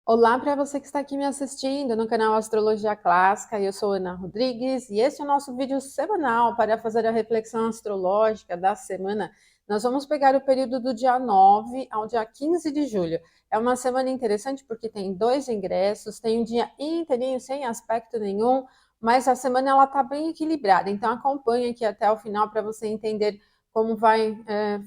Olá para você que está aqui me assistindo no canal Astrologia Clássica. Eu sou Ana Rodrigues e este é o nosso vídeo semanal para fazer a reflexão astrológica da semana. Nós vamos pegar o período do dia 9 ao dia 15 de julho. É uma semana interessante porque tem 2 ingressos, tem um dia inteirinho sem aspecto nenhum, mas a semana ela está bem equilibrada. Então acompanhe aqui até o final para você entender como vai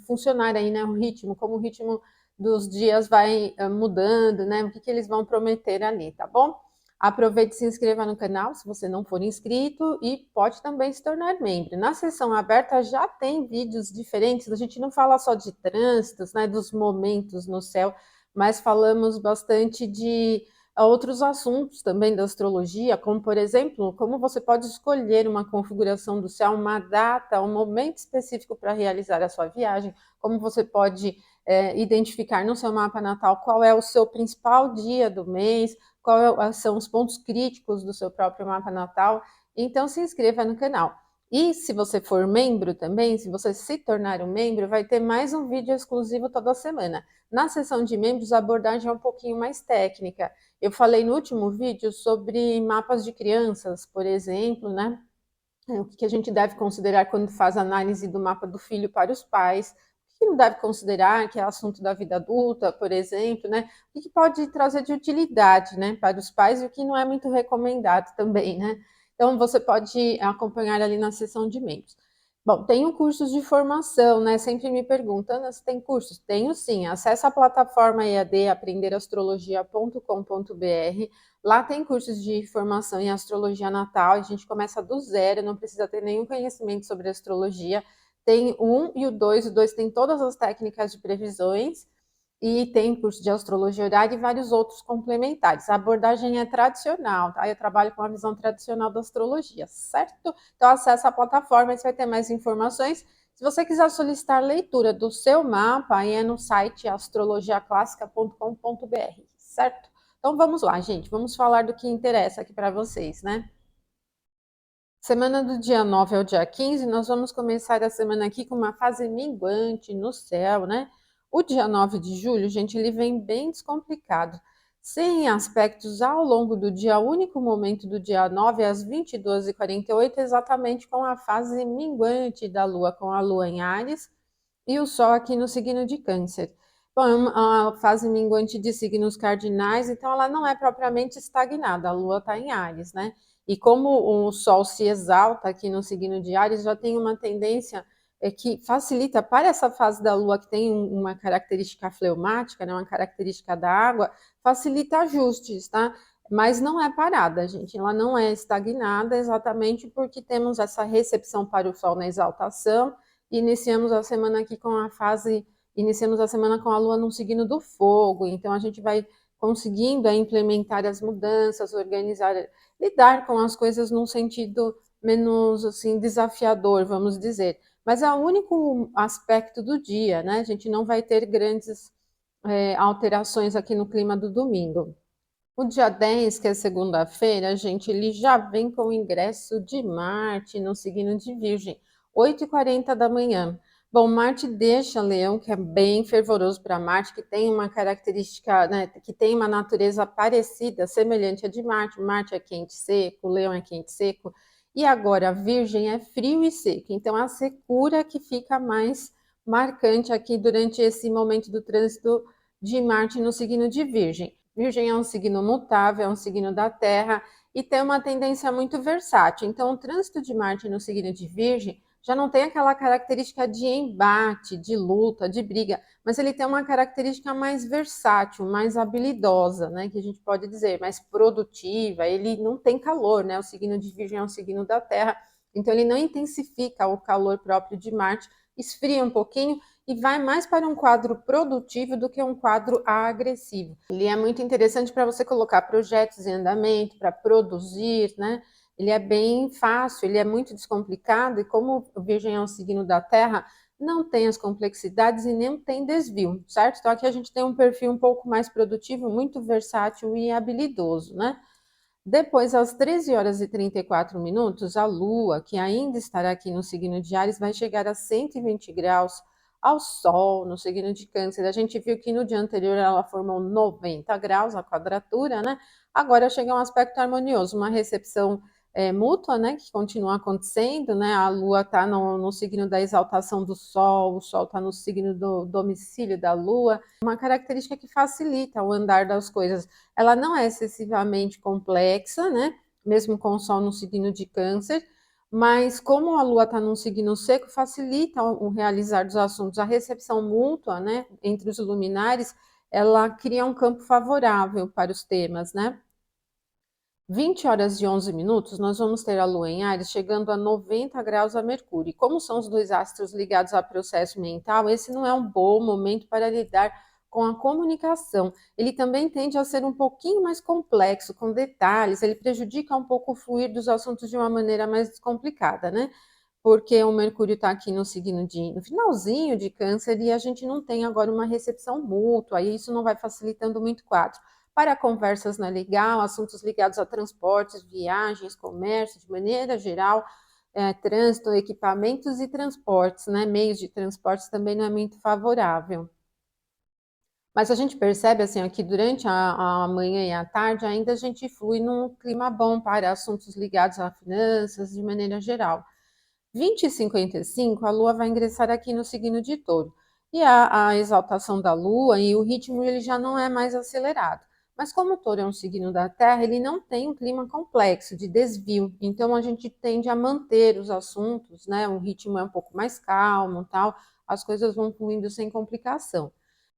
funcionar aí, né, o ritmo, como o ritmo dos dias vai mudando, né? O que eles vão prometer ali, tá bom? Aproveite e se inscreva no canal se você não for inscrito e pode também se tornar membro. Na seção aberta já tem vídeos diferentes, a gente não fala só de trânsitos, né, dos momentos no céu, mas falamos bastante de outros assuntos também da astrologia, como por exemplo, como você pode escolher uma configuração do céu, uma data, um momento específico para realizar a sua viagem, como você pode identificar no seu mapa natal qual é o seu principal dia do mês, são os pontos críticos do seu próprio mapa natal. Então, se inscreva no canal. E se você for membro também, se você se tornar um membro, vai ter mais um vídeo exclusivo toda semana. Na seção de membros, a abordagem é um pouquinho mais técnica. Eu falei no último vídeo sobre mapas de crianças, por exemplo, né? O que a gente deve considerar quando faz análise do mapa do filho para os pais, o que não deve considerar, que é assunto da vida adulta, por exemplo, né? O que pode trazer de utilidade, né, para os pais e o que não é muito recomendado também, né? Então, você pode acompanhar ali na seção de membros. Bom, tenho cursos de formação, né? Sempre me perguntam, Ana, você tem cursos? Tenho sim. Acesse a plataforma EAD aprenderastrologia.com.br. Lá tem cursos de formação em astrologia natal, a gente começa do zero, não precisa ter nenhum conhecimento sobre astrologia. Tem o 1 e o 2 tem todas as técnicas de previsões, e tem curso de astrologia horária e vários outros complementares. A abordagem é tradicional, tá? Eu trabalho com a visão tradicional da astrologia, certo? Então acesse a plataforma, você vai ter mais informações. Se você quiser solicitar leitura do seu mapa, aí é no site astrologiaclassica.com.br, certo? Então vamos lá, gente, vamos falar do que interessa aqui para vocês, né? Semana do dia 9 ao dia 15, nós vamos começar a semana aqui com uma fase minguante no céu, né? O dia 9 de julho, gente, ele vem bem descomplicado, sem aspectos ao longo do dia. O único momento do dia 9 às 22h48, exatamente com a fase minguante da Lua, com a Lua em Áries e o Sol aqui no signo de Câncer. Bom, é uma fase minguante de signos cardinais, então ela não é propriamente estagnada, a Lua está em Áries, né? E como o Sol se exalta aqui no signo de Áries, já tem uma tendência que facilita para essa fase da Lua, que tem uma característica fleumática, né, uma característica da água, facilita ajustes, tá? Mas não é parada, gente, ela não é estagnada exatamente porque temos essa recepção para o Sol na exaltação, e iniciamos a semana aqui com a fase, iniciamos a semana com a Lua num signo do fogo, então a gente vai conseguindo implementar as mudanças, organizar, lidar com as coisas num sentido menos assim desafiador, vamos dizer. Mas é o único aspecto do dia, né? A gente não vai ter grandes alterações aqui no clima do domingo. O dia 10, que é segunda-feira, gente, ele já vem com o ingresso de Marte no signo de Virgem, 8h40 da manhã. Bom, Marte deixa Leão, que é bem fervoroso para Marte, que tem uma característica, né, que tem uma natureza parecida, semelhante à de Marte. Marte é quente e seco, Leão é quente e seco, e agora Virgem é frio e seco. Então, a secura que fica mais marcante aqui durante esse momento do trânsito de Marte no signo de Virgem. Virgem é um signo mutável, é um signo da Terra e tem uma tendência muito versátil. Então, o trânsito de Marte no signo de Virgem já não tem aquela característica de embate, de luta, de briga, mas ele tem uma característica mais versátil, mais habilidosa, né, que a gente pode dizer, mais produtiva. Ele não tem calor, né? O signo de Virgem é um signo da Terra, então ele não intensifica o calor próprio de Marte, esfria um pouquinho e vai mais para um quadro produtivo do que um quadro agressivo. Ele é muito interessante para você colocar projetos em andamento, para produzir, né? Ele é bem fácil, ele é muito descomplicado, e como o Virgem é um signo da Terra, não tem as complexidades e nem tem desvio, certo? Então aqui a gente tem um perfil um pouco mais produtivo, muito versátil e habilidoso, né? Depois, às 13h34, a Lua, que ainda estará aqui no signo de Áries, vai chegar a 120 graus ao Sol, no signo de Câncer. A gente viu que no dia anterior ela formou 90 graus, a quadratura, né? Agora chega um aspecto harmonioso, uma recepção mútua, né, que continua acontecendo, né? A Lua está no signo da exaltação do Sol, o Sol está no signo do domicílio da Lua, uma característica que facilita o andar das coisas. Ela não é excessivamente complexa, né? Mesmo com o Sol no signo de Câncer, mas como a Lua está num signo seco, facilita o realizar dos assuntos, a recepção mútua, né, entre os luminares, ela cria um campo favorável para os temas, né? 20 horas e 11 minutos, nós vamos ter a Lua em Áries chegando a 90 graus a Mercúrio. E como são os dois astros ligados ao processo mental, esse não é um bom momento para lidar com a comunicação. Ele também tende a ser um pouquinho mais complexo, com detalhes, ele prejudica um pouco o fluir dos assuntos de uma maneira mais descomplicada, né? Porque o Mercúrio está aqui no signo no finalzinho de Câncer e a gente não tem agora uma recepção mútua, e isso não vai facilitando muito o quadro. Para conversas na legal, assuntos ligados a transportes, viagens, comércio, de maneira geral, trânsito, equipamentos e transportes, né? Meios de transportes também não é muito favorável. Mas a gente percebe assim que durante a manhã e a tarde ainda a gente flui num clima bom para assuntos ligados a finanças de maneira geral. 20h55, a Lua vai ingressar aqui no signo de Touro. E a exaltação da Lua e o ritmo ele já não é mais acelerado. Mas como o Touro é um signo da Terra, ele não tem um clima complexo de desvio. Então a gente tende a manter os assuntos, né? O ritmo é um pouco mais calmo, tal. As coisas vão fluindo sem complicação.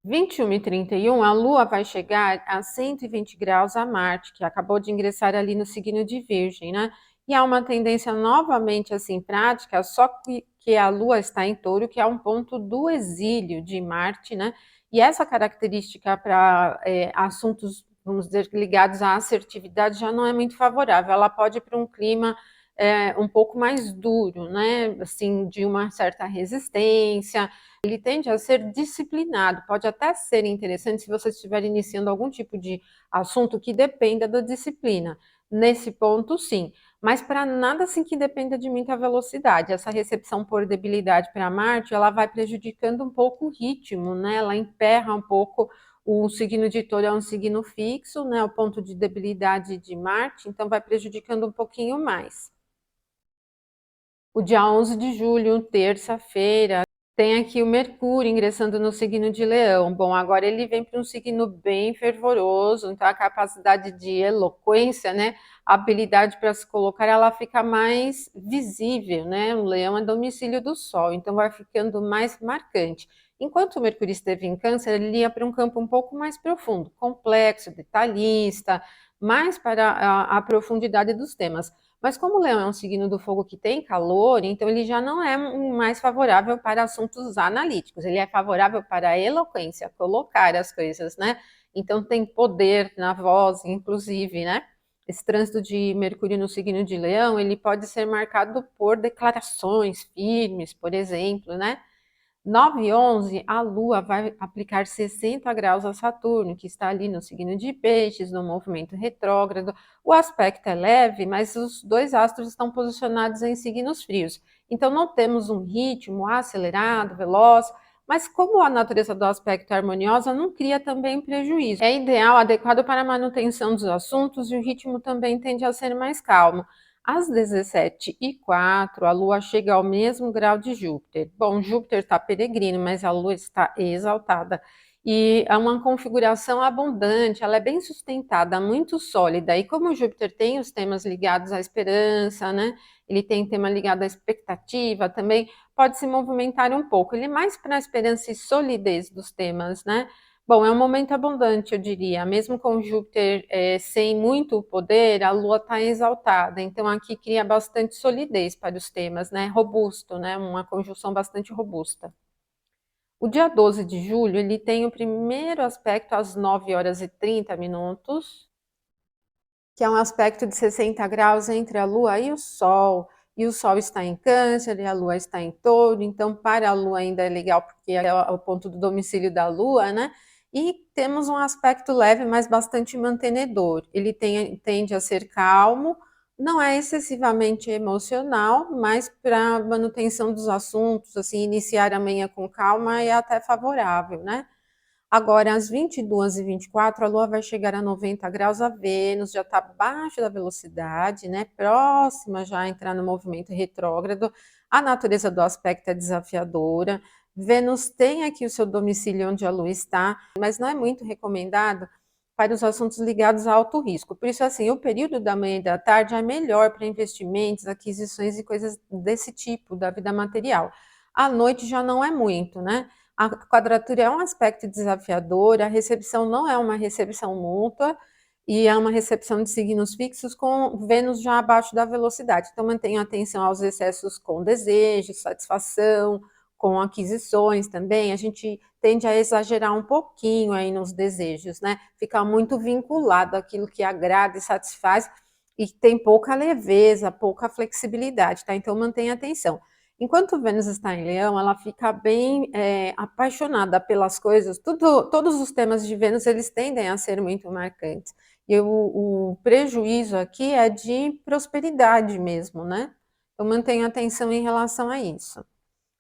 21h31, a Lua vai chegar a 120 graus a Marte, que acabou de ingressar ali no signo de Virgem, né? E há uma tendência novamente assim prática, só que a Lua está em Touro, que é um ponto do exílio de Marte, né? E essa característica para assuntos, vamos dizer, ligados à assertividade já não é muito favorável. Ela pode ir para um clima um pouco mais duro, né? Assim, de uma certa resistência. Ele tende a ser disciplinado. Pode até ser interessante se você estiver iniciando algum tipo de assunto que dependa da disciplina. Nesse ponto, sim. Mas para nada assim que dependa de muita velocidade. Essa recepção por debilidade para Marte, ela vai prejudicando um pouco o ritmo, né? Ela emperra um pouco. O signo de Touro é um signo fixo, né? O ponto de debilidade de Marte, então vai prejudicando um pouquinho mais. O dia 11 de julho, terça-feira, tem aqui o Mercúrio ingressando no signo de Leão. Bom, agora ele vem para um signo bem fervoroso, então a capacidade de eloquência, né, a habilidade para se colocar, ela fica mais visível, né? O Leão é domicílio do Sol, então vai ficando mais marcante. Enquanto o Mercúrio esteve em Câncer, ele ia para um campo um pouco mais profundo, complexo, detalhista, mais para a profundidade dos temas. Mas como o Leão é um signo do fogo que tem calor, então ele já não é mais favorável para assuntos analíticos, ele é favorável para a eloquência, colocar as coisas, né? Então tem poder na voz, inclusive, né? Esse trânsito de Mercúrio no signo de Leão, ele pode ser marcado por declarações firmes, por exemplo, né? 9h11, a Lua vai aplicar 60 graus a Saturno, que está ali no signo de Peixes, no movimento retrógrado. O aspecto é leve, mas os dois astros estão posicionados em signos frios. Então não temos um ritmo acelerado, veloz, mas como a natureza do aspecto é harmoniosa, não cria também prejuízo. É ideal, adequado para a manutenção dos assuntos e o ritmo também tende a ser mais calmo. Às 17h04, a Lua chega ao mesmo grau de Júpiter. Bom, Júpiter está peregrino, mas a Lua está exaltada. E é uma configuração abundante, ela é bem sustentada, muito sólida. E como Júpiter tem os temas ligados à esperança, né? Ele tem tema ligado à expectativa também, pode se movimentar um pouco. Ele é mais para a esperança e solidez dos temas, né? Bom, é um momento abundante, eu diria. Mesmo com Júpiter sem muito poder, a Lua está exaltada. Então, aqui cria bastante solidez para os temas, né? Robusto, né? Uma conjunção bastante robusta. O dia 12 de julho, ele tem o primeiro aspecto às 9h30, que é um aspecto de 60 graus entre a Lua e o Sol. E o Sol está em Câncer e a Lua está em Touro. Então, para a Lua ainda é legal, porque é o ponto do domicílio da Lua, né? E temos um aspecto leve, mas bastante mantenedor. Ele tende a ser calmo, não é excessivamente emocional, mas para manutenção dos assuntos, assim, iniciar a manhã com calma é até favorável, né? Agora, às 22h24, a Lua vai chegar a 90 graus, a Vênus já está abaixo da velocidade, né? Próxima já a entrar no movimento retrógrado. A natureza do aspecto é desafiadora. Vênus tem aqui o seu domicílio onde a Lua está, mas não é muito recomendado para os assuntos ligados a alto risco. Por isso, assim, o período da manhã e da tarde é melhor para investimentos, aquisições e coisas desse tipo, da vida material. À noite já não é muito, né? A quadratura é um aspecto desafiador, a recepção não é uma recepção mútua e é uma recepção de signos fixos com Vênus já abaixo da velocidade. Então, mantenha atenção aos excessos com desejo, satisfação, com aquisições também. A gente tende a exagerar um pouquinho aí nos desejos, né? Ficar muito vinculado àquilo que agrada e satisfaz e tem pouca leveza, pouca flexibilidade, tá? Então, mantenha atenção. Enquanto Vênus está em Leão, ela fica bem apaixonada pelas coisas. Todos os temas de Vênus eles tendem a ser muito marcantes. E o prejuízo aqui é de prosperidade mesmo, né? Então mantenha atenção em relação a isso.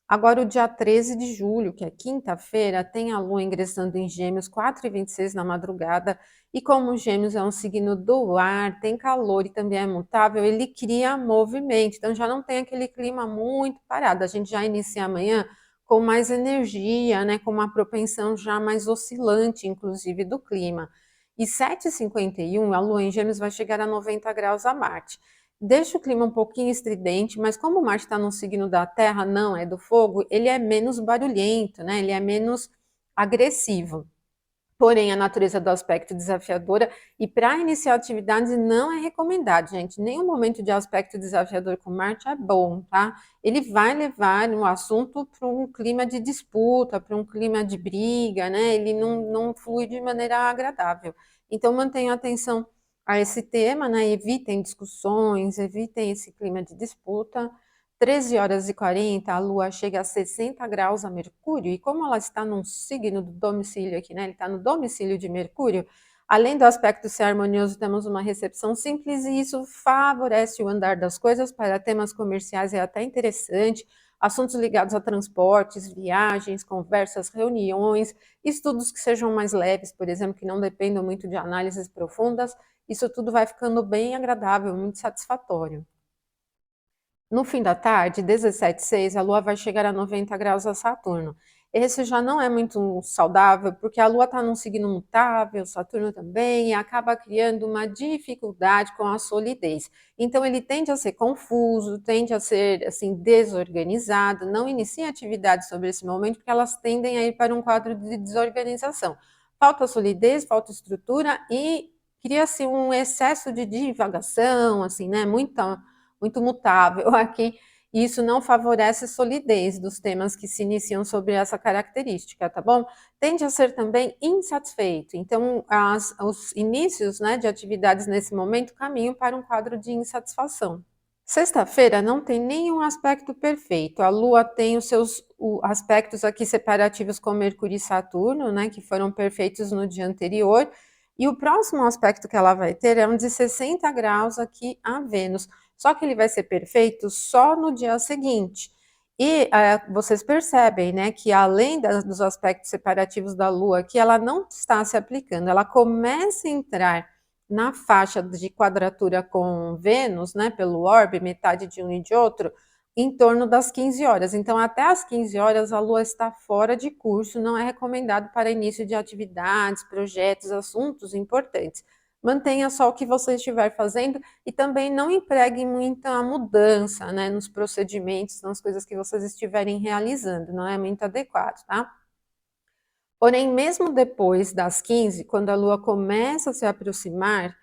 Agora, o dia 13 de julho, que é quinta-feira, tem a Lua ingressando em Gêmeos, 4h26 na madrugada, e como Gêmeos é um signo do ar, tem calor e também é mutável, ele cria movimento, então já não tem aquele clima muito parado, a gente já inicia amanhã com mais energia, né, com uma propensão já mais oscilante, inclusive, do clima. E 7h51, a Lua em Gêmeos vai chegar a 90 graus a Marte. Deixa o clima um pouquinho estridente, mas como Marte está no signo da Terra, não é do fogo, ele é menos barulhento, né? Ele é menos agressivo. Porém, a natureza do aspecto desafiadora e para iniciar atividades não é recomendado, gente. Nenhum momento de aspecto desafiador com Marte é bom, tá? Ele vai levar o assunto para um clima de disputa, para um clima de briga, né? Ele não flui de maneira agradável. Então, mantenha atenção a esse tema, né? Evitem discussões, evitem esse clima de disputa. 13h40, a Lua chega a 60 graus a Mercúrio, e como ela está num signo do domicílio aqui, né? Ele está no domicílio de Mercúrio, além do aspecto ser harmonioso, temos uma recepção simples, e isso favorece o andar das coisas. Para temas comerciais é até interessante, assuntos ligados a transportes, viagens, conversas, reuniões, estudos que sejam mais leves, por exemplo, que não dependam muito de análises profundas, isso tudo vai ficando bem agradável, muito satisfatório. No fim da tarde, 17h06, a Lua vai chegar a 90 graus a Saturno. Esse já não é muito saudável, porque a Lua está num signo mutável, Saturno também, e acaba criando uma dificuldade com a solidez. Então, ele tende a ser confuso, tende a ser assim desorganizado, não inicia atividades sobre esse momento, porque elas tendem a ir para um quadro de desorganização. Falta solidez, falta estrutura e cria-se um excesso de divagação, assim, né? Muito mutável aqui, e isso não favorece a solidez dos temas que se iniciam sobre essa característica, tá bom? Tende a ser também insatisfeito, então os inícios, né, de atividades nesse momento caminham para um quadro de insatisfação. Sexta-feira não tem nenhum aspecto perfeito. A Lua tem os seus aspectos aqui separativos com Mercúrio e Saturno, né, que foram perfeitos no dia anterior. E o próximo aspecto que ela vai ter é um de 60 graus aqui a Vênus. Só que ele vai ser perfeito só no dia seguinte. E vocês percebem, né, que além dos aspectos separativos da Lua aqui, ela não está se aplicando. Ela começa a entrar na faixa de quadratura com Vênus, né, pelo orbe, metade de um e de outro, em torno das 15 horas. Então, até as 15 horas, a Lua está fora de curso, não é recomendado para início de atividades, projetos, assuntos importantes. Mantenha só o que você estiver fazendo e também não empregue muita mudança, né, nos procedimentos, nas coisas que vocês estiverem realizando, não é muito adequado, tá? Porém, mesmo depois das 15, quando a Lua começa a se aproximar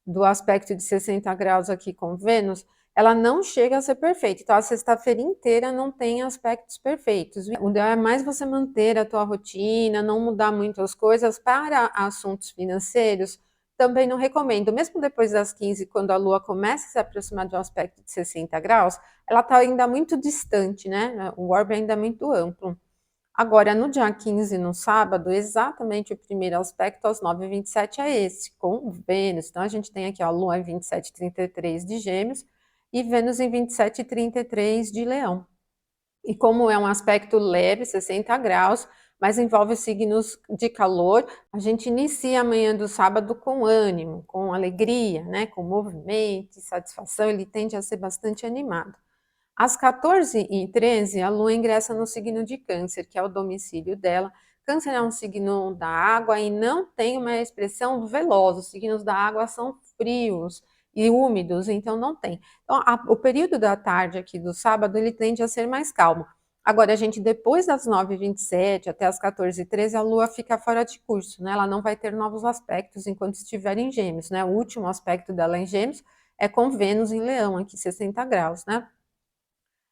do aspecto de 60 graus aqui com Vênus, ela não chega a ser perfeita. Então, a sexta-feira inteira não tem aspectos perfeitos. O ideal é mais você manter a tua rotina, não mudar muito as coisas. Para assuntos financeiros, também não recomendo. Mesmo depois das 15, quando a Lua começa a se aproximar de um aspecto de 60 graus, ela está ainda muito distante, né? O orbe é ainda muito amplo. Agora, no dia 15, no sábado, exatamente o primeiro aspecto, às 9h27, é esse, com Vênus. Então, a gente tem aqui, ó, a Lua em 27,33 de Gêmeos e Vênus em 27,33 de Leão. E como é um aspecto leve, 60 graus, mas envolve signos de calor, a gente inicia a manhã do sábado com ânimo, com alegria, né, com movimento e satisfação, ele tende a ser bastante animado. Às 14h13, a Lua ingressa no signo de Câncer, que é o domicílio dela. Câncer é um signo da água e não tem uma expressão veloz. Os signos da água são frios e úmidos, então não tem. Então, o período da tarde aqui do sábado, ele tende a ser mais calmo. Agora, a gente, depois das 9h27 até as 14h13, a Lua fica fora de curso, né? Ela não vai ter novos aspectos enquanto estiver em Gêmeos, né? O último aspecto dela em Gêmeos é com Vênus em Leão, aqui 60 graus, né?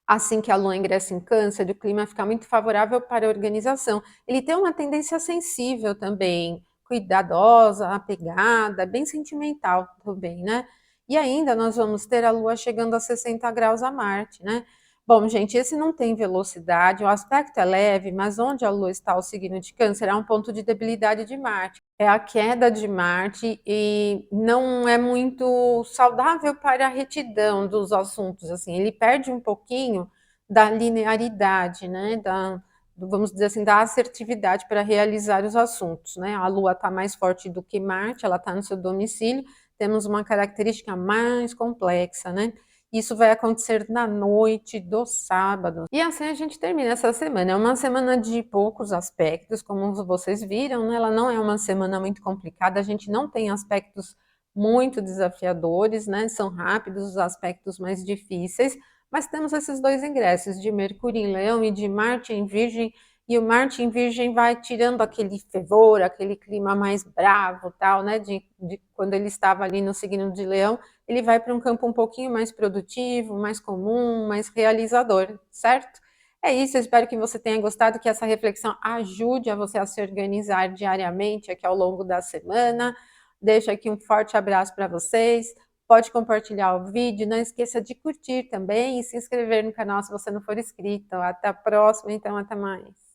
Assim que a Lua ingressa em Câncer, o clima fica muito favorável para a organização. Ele tem uma tendência sensível também, cuidadosa, apegada, bem sentimental também, né? E ainda nós vamos ter a Lua chegando a 60 graus a Marte, né? Bom, gente, esse não tem velocidade, o aspecto é leve, mas onde a Lua está, o signo de Câncer, é um ponto de debilidade de Marte. É a queda de Marte e não é muito saudável para a retidão dos assuntos, assim, ele perde um pouquinho da linearidade, né, vamos dizer assim, da assertividade para realizar os assuntos, né, a Lua está mais forte do que Marte, ela está no seu domicílio, temos uma característica mais complexa, né, isso vai acontecer na noite do sábado. E assim a gente termina essa semana. É uma semana de poucos aspectos, como vocês viram, né? Ela não é uma semana muito complicada, a gente não tem aspectos muito desafiadores, né? São rápidos os aspectos mais difíceis, mas temos esses dois ingressos, de Mercúrio em Leão e de Marte em Virgem, e o Marte em Virgem vai tirando aquele fervor, aquele clima mais bravo, tal, né? De quando ele estava ali no signo de Leão, ele vai para um campo um pouquinho mais produtivo, mais comum, mais realizador, certo? É isso, eu espero que você tenha gostado, que essa reflexão ajude a você a se organizar diariamente aqui ao longo da semana. Deixo aqui um forte abraço para vocês. Pode compartilhar o vídeo, não esqueça de curtir também e se inscrever no canal se você não for inscrito. Até a próxima, então, até mais.